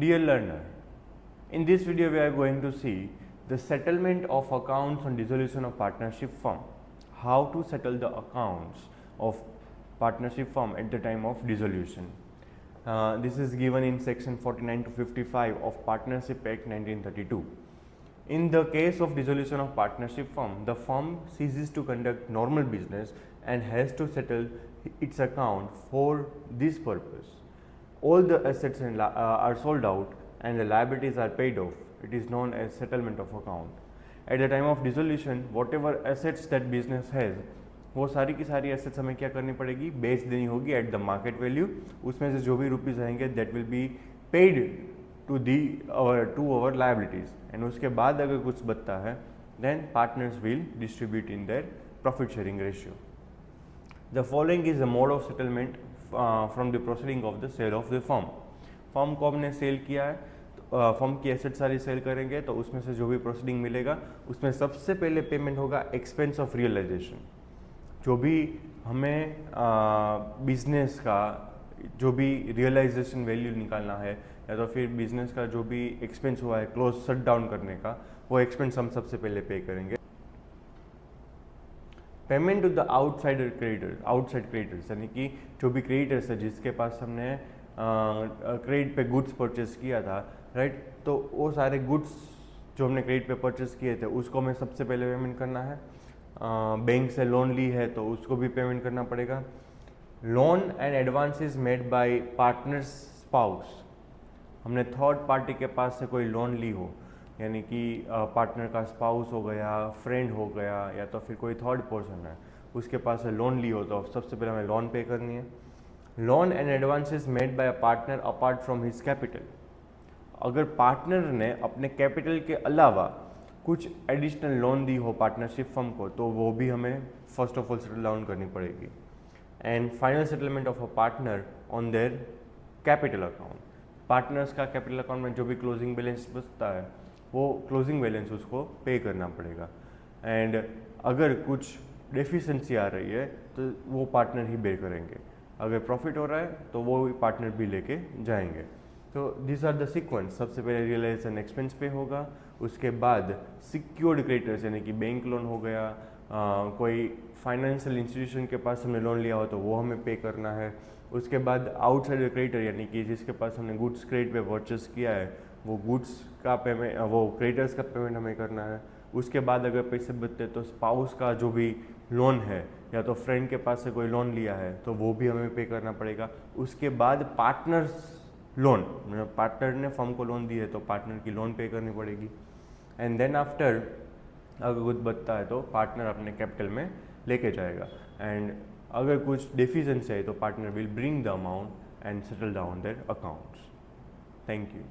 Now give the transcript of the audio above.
Dear learner, in this video we are going to see the settlement of accounts on dissolution of partnership firm. How to settle the accounts of partnership firm at the time of dissolution. This is given in section 49 to 55 of Partnership Act 1932. In the case of dissolution of partnership firm, the firm ceases to conduct normal business and has to settle its account for this purpose. All the assets are sold out and the liabilities are paid off. It is known as settlement of account. At the time of dissolution, whatever assets that business has, वो सारी की सारी assets हमें क्या करनी पड़ेगी, बेच देनी होगी एट द मार्केट वैल्यू. उसमें से जो भी रुपीज़ आएंगे that will be paid to our liabilities. And उसके बाद अगर कुछ बचता है then partners will distribute in their profit sharing ratio. The following is the mode of settlement from the proceeding of the sale of the firm. Firm को हमने cell किया है, फर्म की एसेट सारी सेल करेंगे तो उसमें से जो भी प्रोसीडिंग मिलेगा उसमें सबसे पहले पेमेंट होगा एक्सपेंस ऑफ रियलाइजेशन. जो भी हमें बिजनेस का जो भी रियलाइजेशन वैल्यू निकालना है या तो फिर बिजनेस का जो भी एक्सपेंस हुआ है क्लोज शट डाउन करने का, वो एक्सपेंस हम सबसे पहले पे करेंगे. Payment to the outside creditors यानी कि जो भी क्रेडिटर्स है जिसके पास हमने क्रेडिट पे गुड्स परचेस किया था, राइट, तो वो सारे गुड्स जो हमने क्रेडिट पे परचेस किए थे उसको हमें सबसे पहले पेमेंट करना है. बैंक से लोन ली है तो उसको भी पेमेंट करना पड़ेगा. Loan and advances made by partners spouse. हमने थर्ड पार्टी के पास से कोई लोन ली हो, यानी कि पार्टनर का स्पाउस हो गया, फ्रेंड हो गया, या तो फिर कोई थर्ड पर्सन है उसके पास से लोन ली हो तो सबसे पहले हमें लोन पे करनी है. Loan and advances made by a partner apart from his capital. अगर पार्टनर ने अपने कैपिटल के अलावा कुछ एडिशनल लोन दी हो पार्टनरशिप फर्म को तो वो भी हमें first of all settle down करनी पड़ेगी. And final settlement of a partner on their capital account. Partners का कैपिटल अकाउंट में जो भी क्लोजिंग बैलेंस बचता है वो क्लोजिंग बैलेंस उसको पे करना पड़ेगा. एंड अगर कुछ डेफिशिएंसी आ रही है तो वो पार्टनर ही बेयर करेंगे. अगर प्रॉफिट हो रहा है तो वो पार्टनर भी लेके जाएंगे. तो दिस आर द सीक्वेंस. सबसे पहले रियलाइजेशन एक्सपेंस पे होगा, उसके बाद सिक्योर्ड क्रेडिटर्स यानी कि बैंक लोन हो गया, कोई फाइनेंशियल इंस्टीट्यूशन के पास हमने लोन लिया हो तो वो हमें पे करना है. उसके बाद आउटसाइड क्रेडिटर यानी कि जिसके पास हमने गुड्स क्रेडिट पे परचेस किया है वो गुड्स का पेमेंट, वो क्रेडिटर्स का पेमेंट हमें करना है. उसके बाद अगर पैसे बचते तो स्पाउस का जो भी लोन है या तो फ्रेंड के पास से कोई लोन लिया है तो वो भी हमें पे करना पड़ेगा. उसके बाद पार्टनर्स लोन, पार्टनर ने फर्म को लोन दी है तो पार्टनर की लोन पे करनी पड़ेगी. एंड देन आफ्टर अगर कुछ बचता है तो पार्टनर अपने कैपिटल में लेके जाएगा. एंड अगर कुछ डेफिशिएंसी है तो partner will bring the amount and settle down their accounts. Thank you.